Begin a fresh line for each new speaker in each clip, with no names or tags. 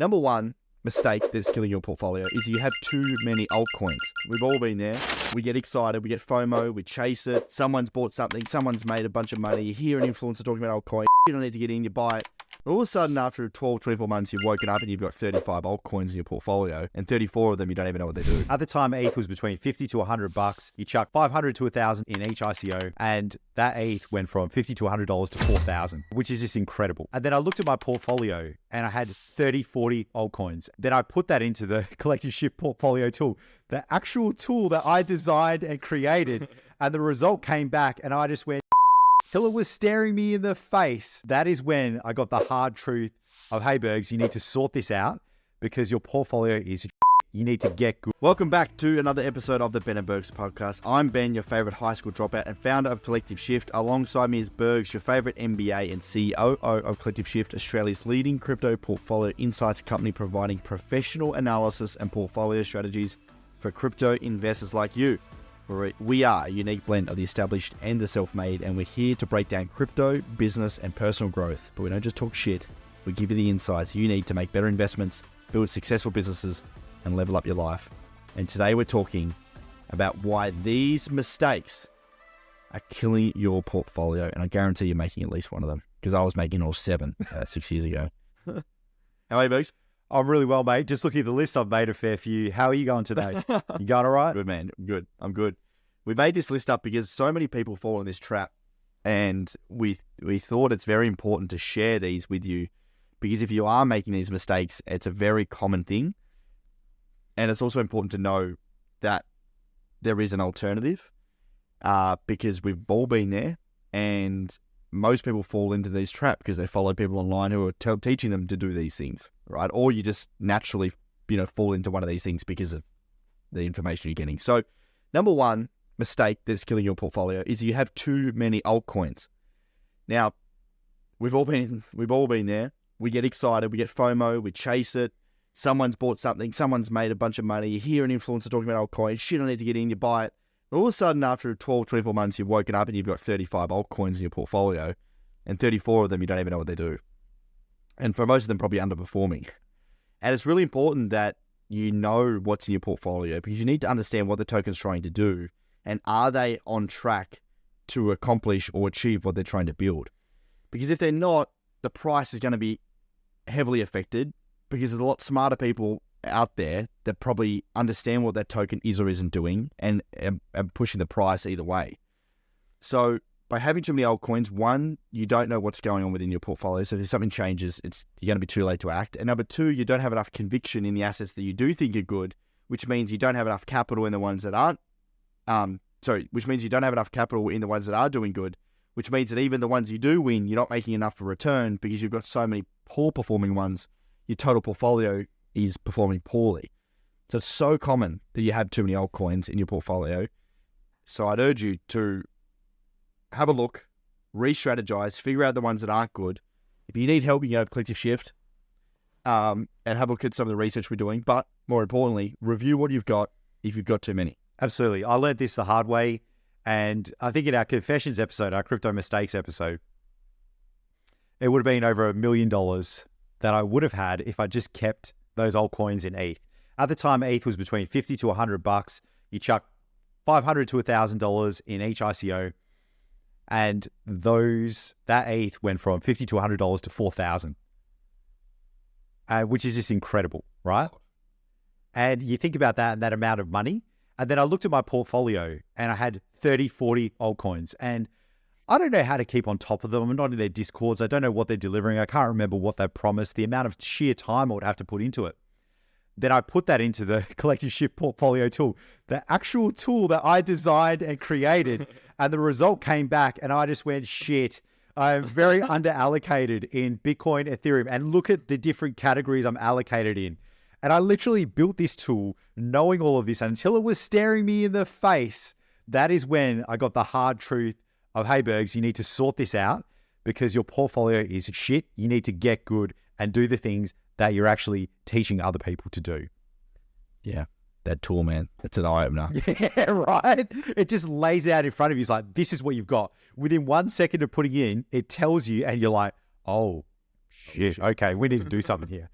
Number one mistake that's killing your portfolio is you have too many altcoins. We've all been there. We get excited, we get FOMO, we chase it. Someone's bought something, someone's made a bunch of money. You hear an influencer talking about altcoins. You don't need to get in, you buy it. All of a sudden, after 12, 24 months, you've woken up and you've got 35 altcoins in your portfolio, and 34 of them, you don't even know what they do.
At the time, ETH was between 50 to $100. You chuck 500 to 1,000 in each ICO, and that ETH went from 50 to $100 to 4,000, which is just incredible. And then I looked at my portfolio and I had 30, 40 altcoins. Then I put that into the collective shift portfolio tool, the actual tool that I designed and created. And the result came back and I just went, till it was staring me in the face. That is when I got the hard truth of, hey, Bergs, you need to sort this out because your portfolio is you need to get good.
Welcome back to another episode of the Ben and Bergs podcast. I'm Ben, your favorite high school dropout and founder of Collective Shift. Alongside me is Bergs, your favorite MBA and COO of Collective Shift, Australia's leading crypto portfolio insights company providing professional analysis and portfolio strategies for crypto investors like you. We are a unique blend of the established and the self-made, and we're here to break down crypto, business, and personal growth. But we don't just talk shit. We give you the insights you need to make better investments, build successful businesses, and level up your life. And today we're talking about why these mistakes are killing your portfolio. And I guarantee you're making at least one of them, because I was making all 7 6 years ago. How are you, Bergs?
I'm really well, mate. Just looking at the list, I've made a fair few. How are you going today? You going all right?
Good, man. Good. I'm good. We made this list up because so many people fall in this trap, and we thought it's very important to share these with you, because if you are making these mistakes, it's a very common thing. And it's also important to know that there is an alternative, because we've all been there, and most people fall into these traps because they follow people online who are teaching them to do these things, right? Or you just naturally, fall into one of these things because of the information you're getting. So, number one mistake that's killing your portfolio is you have too many altcoins. Now, we've all been there. We get excited, we get FOMO, we chase it. Someone's bought something, someone's made a bunch of money. You hear an influencer talking about altcoins. You don't need to get in, you buy it. All of a sudden, after 12, 24 months, you've woken up and you've got 35 altcoins in your portfolio, and 34 of them, you don't even know what they do. And for most of them, probably underperforming. And it's really important that you know what's in your portfolio, because you need to understand what the token's trying to do, and are they on track to accomplish or achieve what they're trying to build. Because if they're not, the price is going to be heavily affected, because there's a lot smarter people out there that probably understand what that token is or isn't doing, and pushing the price either way. So by having too many altcoins, one, you don't know what's going on within your portfolio. So if something changes, you're going to be too late to act. And number two, you don't have enough conviction in the assets that you do think are good, which means you don't have enough capital in the ones that aren't. Which means you don't have enough capital in the ones that are doing good, which means that even the ones you do win, you're not making enough for return because you've got so many poor performing ones. Your total portfolio is performing poorly. So it's so common that you have too many altcoins in your portfolio. So I'd urge you to have a look, re-strategize, figure out the ones that aren't good. If you need help, you can go to Collective Shift and have a look at some of the research we're doing. But more importantly, review what you've got if you've got too many.
Absolutely. I learned this the hard way. And I think in our confessions episode, our crypto mistakes episode, it would have been over $1 million that I would have had if I just kept those altcoins in ETH. At the time, ETH was between 50 to $100. You chuck 500 to $1,000 in each ICO, and that ETH went from 50 to $100 to 4,000, which is just incredible, right? And you think about that and that amount of money, and then I looked at my portfolio and I had 30, 40 altcoins, and I don't know how to keep on top of them. I'm not in their Discords. I don't know what they're delivering. I can't remember what they promised, the amount of sheer time I would have to put into it. Then I put that into the collective shift portfolio tool, the actual tool that I designed and created. And the result came back and I just went, shit, I'm very underallocated in Bitcoin, Ethereum, and look at the different categories I'm allocated in. And I literally built this tool knowing all of this, and until it was staring me in the face. That is when I got the hard truth of, hey, Bergs, you need to sort this out because your portfolio is shit. You need to get good and do the things that you're actually teaching other people to do.
Yeah, that tool, man. It's an eye-opener.
Yeah, right? It just lays out in front of you. It's like, this is what you've got. Within 1 second of putting in, it tells you and you're like, oh, shit. Okay, we need to do something here.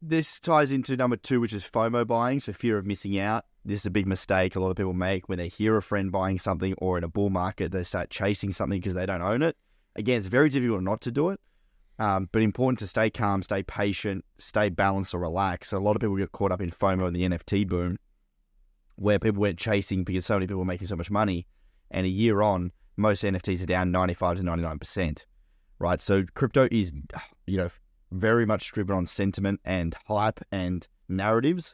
This ties into number 2, which is FOMO buying, so fear of missing out. This is a big mistake a lot of people make when they hear a friend buying something, or in a bull market, they start chasing something because they don't own it. Again, it's very difficult not to do it, but important to stay calm, stay patient, stay balanced or relaxed. So a lot of people get caught up in FOMO and the NFT boom, where people went chasing because so many people were making so much money, and a year on, most NFTs are down 95 to 99%, right? So crypto is, very much driven on sentiment and hype and narratives.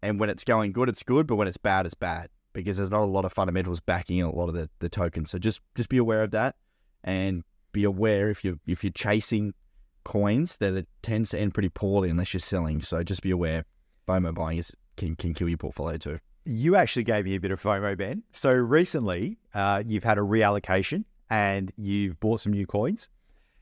And when it's going good, it's good. But when it's bad, it's bad, because there's not a lot of fundamentals backing a lot of the tokens. So just be aware of that, and be aware if you're chasing coins that it tends to end pretty poorly unless you're selling. So just be aware. FOMO buying can kill your portfolio too.
You actually gave me a bit of FOMO, Ben. So recently, you've had a reallocation and you've bought some new coins.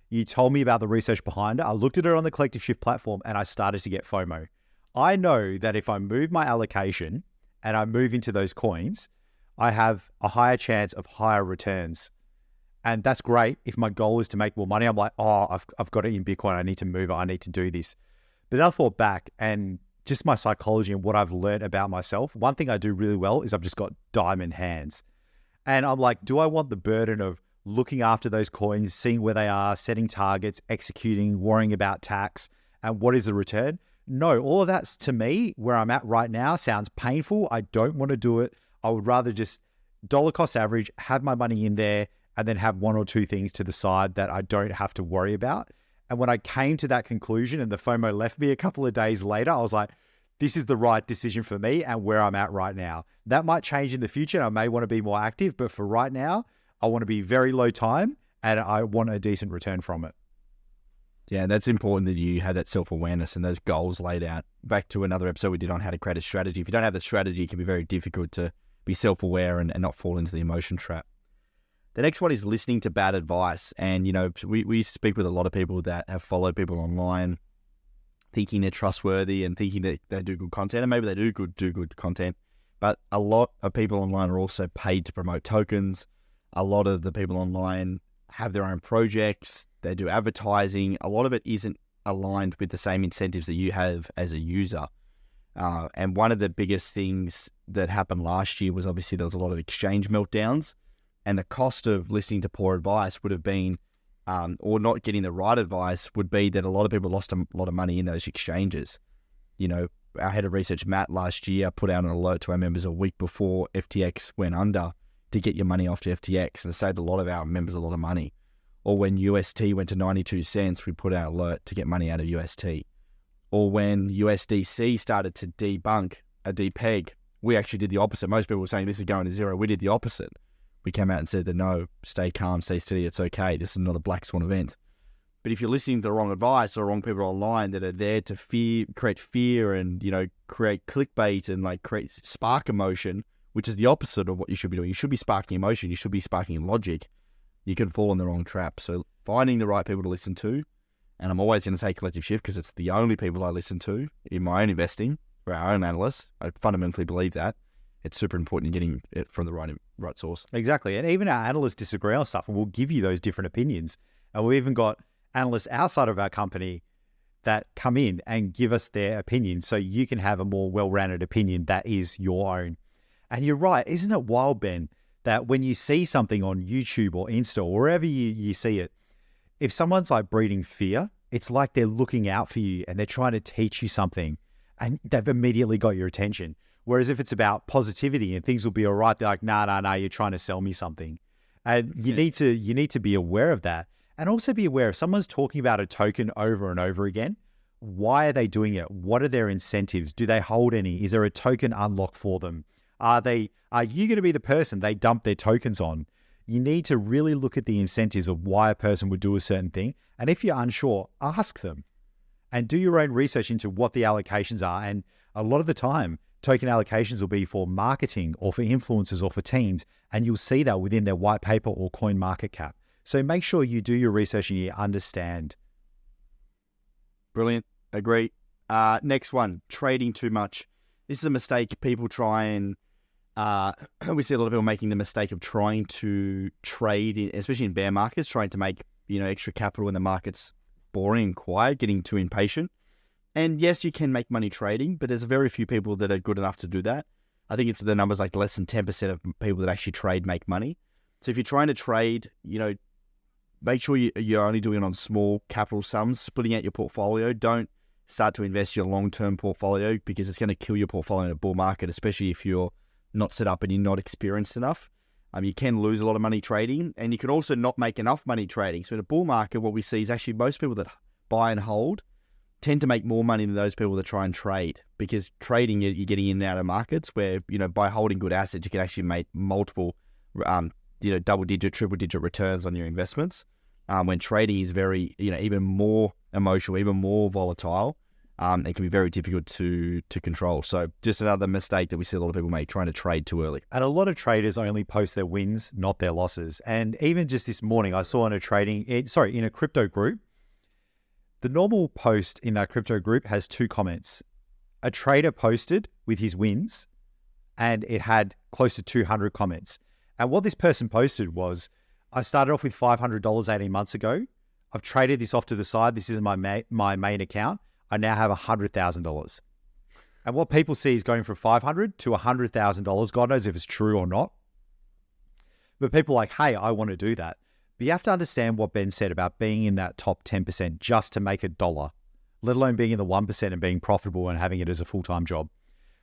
You told me about the research behind it. I looked at it on the Collective Shift platform and I started to get FOMO. I know that if I move my allocation and I move into those coins, I have a higher chance of higher returns. And that's great. If my goal is to make more money, I'm like, I've got it in Bitcoin. I need to move it. I need to do this. But then I thought back, and just my psychology and what I've learned about myself. One thing I do really well is I've just got diamond hands. And I'm like, do I want the burden of looking after those coins, seeing where they are, setting targets, executing, worrying about tax, and what is the return? No, all of that's, to me, where I'm at right now, sounds painful. I don't want to do it. I would rather just dollar cost average, have my money in there, and then have 1 or 2 things to the side that I don't have to worry about. And when I came to that conclusion and the FOMO left me a couple of days later, I was like, this is the right decision for me and where I'm at right now. That might change in the future. I may want to be more active, but for right now, I want to be very low time and I want a decent return from it.
Yeah, that's important that you have that self-awareness and those goals laid out. Back to another episode we did on how to create a strategy. If you don't have the strategy, it can be very difficult to be self-aware and not fall into the emotion trap. The next one is listening to bad advice. And, we speak with a lot of people that have followed people online, thinking they're trustworthy and thinking that they do good content. And maybe they do good content. But a lot of people online are also paid to promote tokens. A lot of the people online have their own projects. They do advertising. A lot of it isn't aligned with the same incentives that you have as a user. And one of the biggest things that happened last year was obviously there was a lot of exchange meltdowns. And the cost of listening to poor advice would have been, or not getting the right advice, would be that a lot of people lost a lot of money in those exchanges. Our head of research, Matt, last year put out an alert to our members a week before FTX went under to get your money off to FTX, and it saved a lot of our members a lot of money. Or when UST went to 92 cents, we put out an alert to get money out of UST. Or when USDC started to depeg, we actually did the opposite. Most people were saying this is going to zero. We did the opposite. We came out and said that no, stay calm, stay steady, it's okay. This is not a black swan event. But if you're listening to the wrong advice or wrong people online that are there to create fear and, create clickbait and spark emotion, which is the opposite of what you should be doing. You should be sparking emotion. You should be sparking logic. You can fall in the wrong trap. So finding the right people to listen to, and I'm always going to say Collective Shift because it's the only people I listen to in my own investing, for our own analysts. I fundamentally believe that. It's super important in getting it from the right source.
Exactly. And even our analysts disagree on stuff and we'll give you those different opinions. And we've even got analysts outside of our company that come in and give us their opinion so you can have a more well-rounded opinion that is your own. And you're right. Isn't it wild, Ben, that when you see something on YouTube or Insta or wherever you see it, if someone's like breeding fear, it's like they're looking out for you and they're trying to teach you something and they've immediately got your attention. Whereas if it's about positivity and things will be all right, they're like, nah, you're trying to sell me something. And you need to be aware of that. And also be aware if someone's talking about a token over and over again, why are they doing it? What are their incentives? Do they hold any? Is there a token unlock for them? Are you going to be the person they dump their tokens on? You need to really look at the incentives of why a person would do a certain thing. And if you're unsure, ask them and do your own research into what the allocations are. And a lot of the time, token allocations will be for marketing or for influencers or for teams. And you'll see that within their white paper or coin market cap. So make sure you do your research and you understand.
Brilliant. Agree. Next one, trading too much. This is a mistake people try and, we see a lot of people making the mistake of trying to trade, especially in bear markets, trying to make extra capital when the market's boring and quiet, getting too impatient. And yes, you can make money trading, but there's very few people that are good enough to do that. I think it's the numbers like less than 10% of people that actually trade make money. So if you're trying to trade, make sure you're only doing it on small capital sums, splitting out your portfolio. Don't start to invest your long-term portfolio because it's going to kill your portfolio in a bull market, especially if you're not set up and you're not experienced enough. You can lose a lot of money trading, and you can also not make enough money trading. So in a bull market, what we see is actually most people that buy and hold tend to make more money than those people that try and trade, because trading, you're getting in and out of markets where, by holding good assets, you can actually make multiple, double-digit, triple-digit returns on your investments. When trading is very, even more emotional, even more volatile, it can be very difficult to control. So just another mistake that we see a lot of people make, trying to trade too early.
And a lot of traders only post their wins, not their losses. And even just this morning, I saw in a crypto group, the normal post in that crypto group has 2 comments. A trader posted with his wins, and it had close to 200 comments. And what this person posted was, I started off with $500 18 months ago. I've traded this off to the side. This is my main account. I now have $100,000. And what people see is going from $500 to $100,000. God knows if it's true or not. But people are like, hey, I want to do that. But you have to understand what Ben said about being in that top 10% just to make $1, let alone being in the 1% and being profitable and having it as a full-time job.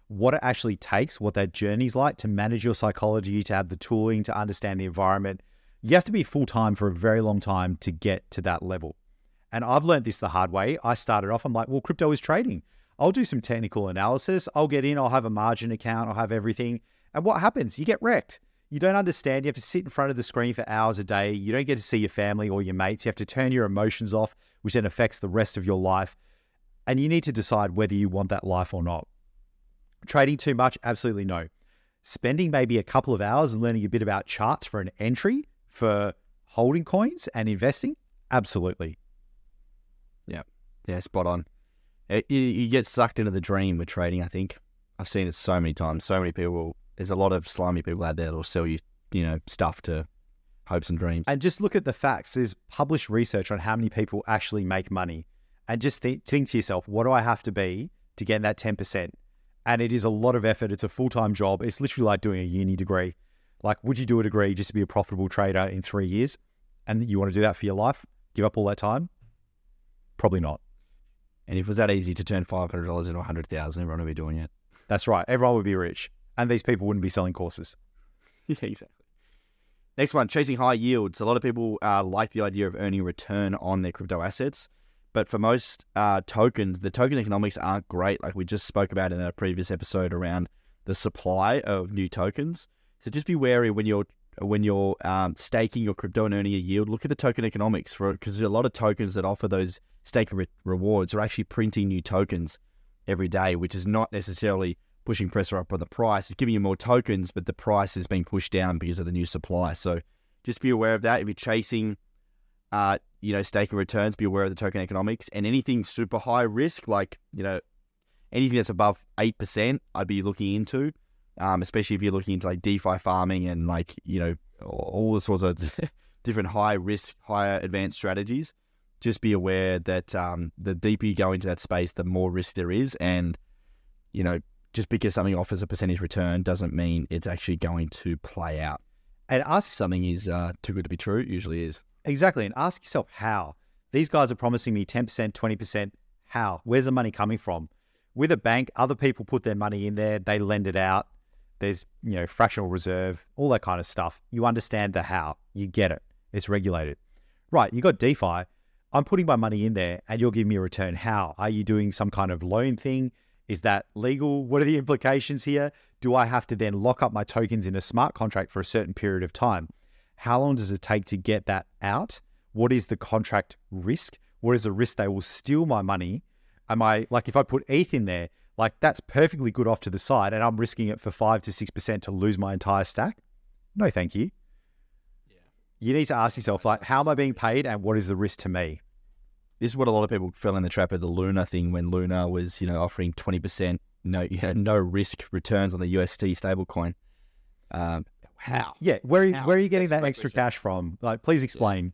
What it actually takes, what that journey's like to manage your psychology, to have the tooling, to understand the environment. You have to be full-time for a very long time to get to that level. And I've learned this the hard way. I started off, I'm like, well, crypto is trading. I'll do some technical analysis. I'll get in, I'll have a margin account, I'll have everything. And what happens? You get wrecked. You don't understand. You have to sit in front of the screen for hours a day. You don't get to see your family or your mates. You have to turn your emotions off, which then affects the rest of your life. And you need to decide whether you want that life or not. Trading too much? Absolutely no. Spending maybe a couple of hours and learning a bit about charts for an entry for holding coins and investing? Absolutely.
Yeah, spot on. You get sucked into the dream with trading, I think. I've seen it so many times. So many people, there's a lot of slimy people out there that will sell you, stuff to hopes and dreams.
And just look at the facts. There's published research on how many people actually make money. And just think to yourself, what do I have to be to get that 10%? And it is a lot of effort. It's a full-time job. It's literally like doing a uni degree. Like, would you do a degree just to be a profitable trader in 3 years? And you want to do that for your life? Give up all that time? Probably not.
And if it was that easy to turn $500 into $100,000, everyone would be doing it.
That's right. Everyone would be rich. And these people wouldn't be selling courses.
Yeah, exactly. Next one, chasing high yields. A lot of people like the idea of earning a return on their crypto assets. But for most tokens, the token economics aren't great, like we just spoke about in a previous episode around the supply of new tokens. So just be wary when you're staking your crypto and earning a yield. Look at the token economics, because a lot of tokens that offer those staking rewards are actually printing new tokens every day, which is not necessarily pushing pressure up on the price. It's giving you more tokens, but the price is being pushed down because of the new supply. So just be aware of that. If you're chasing staking returns, be aware of the token economics. And anything super high risk, like, anything that's above 8%, I'd be looking into, especially if you're looking into like DeFi farming and all the sorts of different high risk, higher advanced strategies. Just be aware that the deeper you go into that space, the more risk there is. And, just because something offers a percentage return doesn't mean it's actually going to play out.
And ask
something is too good to be true, it usually is.
Exactly. And ask yourself how. These guys are promising me 10%, 20%. How? Where's the money coming from? With a bank, other people put their money in there. They lend it out. There's, fractional reserve, all that kind of stuff. You understand the how. You get it. It's regulated. Right. You got DeFi. I'm putting my money in there and you'll give me a return. How? Are you doing some kind of loan thing? Is that legal? What are the implications here? Do I have to then lock up my tokens in a smart contract for a certain period of time? How long does it take to get that out? What is the contract risk? What is the risk they will steal my money? Am I, like, if I put ETH in there, like, that's perfectly good off to the side and I'm risking it for 5 to 6% to lose my entire stack? No, thank you. Yeah. You need to ask yourself, like, how am I being paid and what is the risk to me?
This is what a lot of people fell in the trap of the Luna thing, when Luna was, offering 20% no risk returns on the UST stablecoin. how?
Yeah, where are you getting
That's a
that
great
extra
question.
cash from? Like, please explain.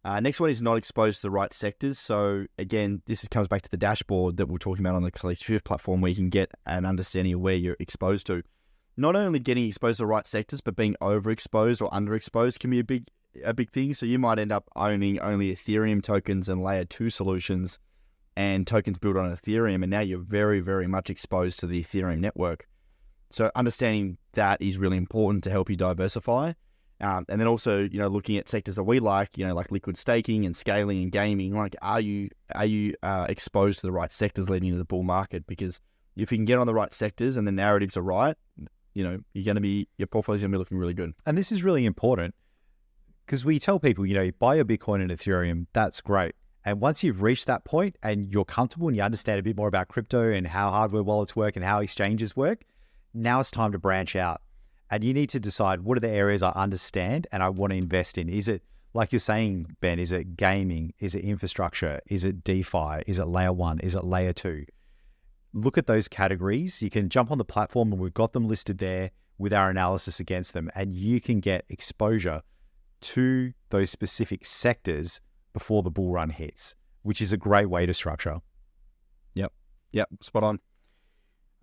Next one is not exposed to the right sectors. So again, comes back to the dashboard that we're talking about on the Collective Shift platform, where you can get an understanding of where you're exposed to. Not only getting exposed to the right sectors, but being overexposed or underexposed can be a big thing. So you might end up owning only Ethereum tokens and layer 2 solutions and tokens built on Ethereum, and now you're very, very much exposed to the Ethereum network. So understanding that is really important to help you diversify. And then also, looking at sectors that we like, like liquid staking and scaling and gaming. Like, are you exposed to the right sectors leading into the bull market? Because if you can get on the right sectors and the narratives are right, your portfolio's gonna be looking really good.
And this is really important because we tell people, buy your Bitcoin and Ethereum. That's great. And once you've reached that point and you're comfortable and you understand a bit more about crypto and how hardware wallets work and how exchanges work, now it's time to branch out. And you need to decide, what are the areas I understand and I want to invest in? Is it, like you're saying, Ben, is it gaming? Is it infrastructure? Is it DeFi? Is it layer 1? Is it layer 2? Look at those categories. You can jump on the platform and we've got them listed there with our analysis against them. And you can get exposure to those specific sectors before the bull run hits, which is a great way to structure.
Yep, spot on.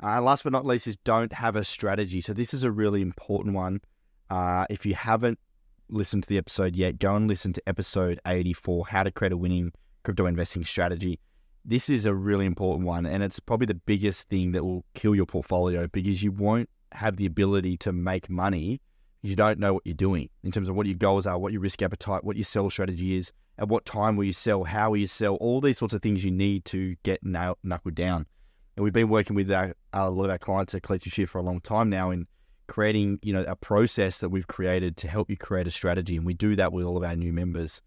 Last but not least is don't have a strategy. So this is a really important one. If you haven't listened to the episode yet, go and listen to episode 84, How to Create a Winning Crypto Investing Strategy. This is a really important one, and it's probably the biggest thing that will kill your portfolio, because you won't have the ability to make money if you don't know what you're doing in terms of what your goals are, what your risk appetite, what your sell strategy is, at what time will you sell, how will you sell, all these sorts of things you need to get knuckled down. And we've been working with a lot of our clients at Collective Shift for a long time now in creating, a process that we've created to help you create a strategy. And we do that with all of our new members.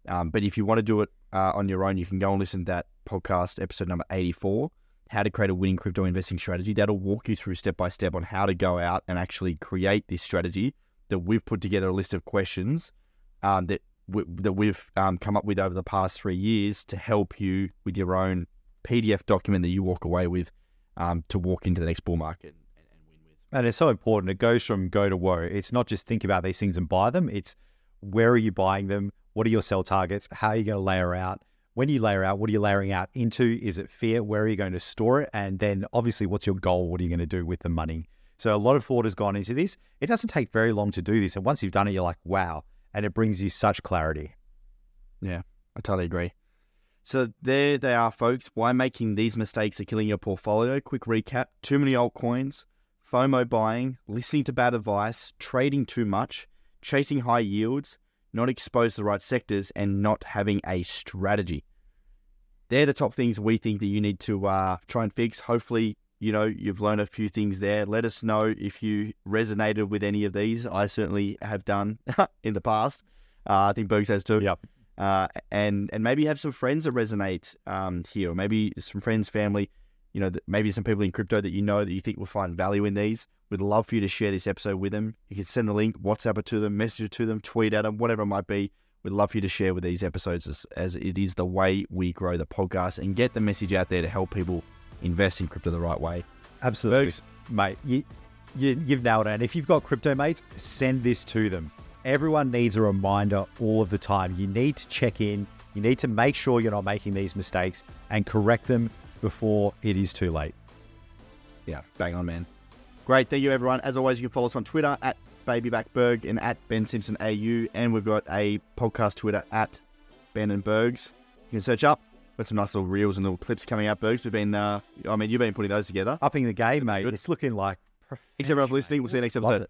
But if you want to do it on your own, you can go and listen to that podcast, episode number 84, How to Create a Winning Crypto Investing Strategy. That'll walk you through step by step on how to go out and actually create this strategy that we've put together a list of questions that we've come up with over the past 3 years to help you with your own PDF document that you walk away with to walk into the next bull market and win with.
And it's so important. It goes from go to woe. It's not just think about these things and buy them. It's where are you buying them? What are your sell targets? How are you going to layer out? When you layer out, what are you layering out into? Is it fear? Where are you going to store it? And then obviously, what's your goal? What are you going to do with the money? So a lot of thought has gone into this. It doesn't take very long to do this. And once you've done it, you're like, wow. And it brings you such clarity.
Yeah, I totally agree. So there they are, folks. Why making these mistakes are killing your portfolio. Quick recap: too many altcoins, FOMO buying, listening to bad advice, trading too much, chasing high yields, not exposed to the right sectors, and not having a strategy. They're the top things we think that you need to try and fix. Hopefully, you've learned a few things there. Let us know if you resonated with any of these. I certainly have done in the past. I think Bergs has too.
Yep.
And maybe you have some friends that resonate here, or maybe some friends, family, maybe some people in crypto that that you think will find value in these. We'd love for you to share this episode with them. You can send a link, WhatsApp it to them, message it to them, tweet at them, whatever it might be. We'd love for you to share with these episodes as it is the way we grow the podcast and get the message out there to help people invest in crypto the right way.
Absolutely.
Bergs.
Mate, you've nailed it. And if you've got crypto mates, send this to them. Everyone needs a reminder all of the time. You need to check in. You need to make sure you're not making these mistakes and correct them before it is too late.
Yeah, bang on, man. Great. Thank you, everyone. As always, you can follow us on Twitter at BabybackBerg and at BenSimpsonAU. And we've got a podcast Twitter at Ben and Bergs. You can search up. Got some nice little reels and little clips coming out, Bergs. We've been, you've been putting those together.
Upping the game, mate.
Good.
It's looking like
Thanks, everyone, for listening. We'll see you next episode.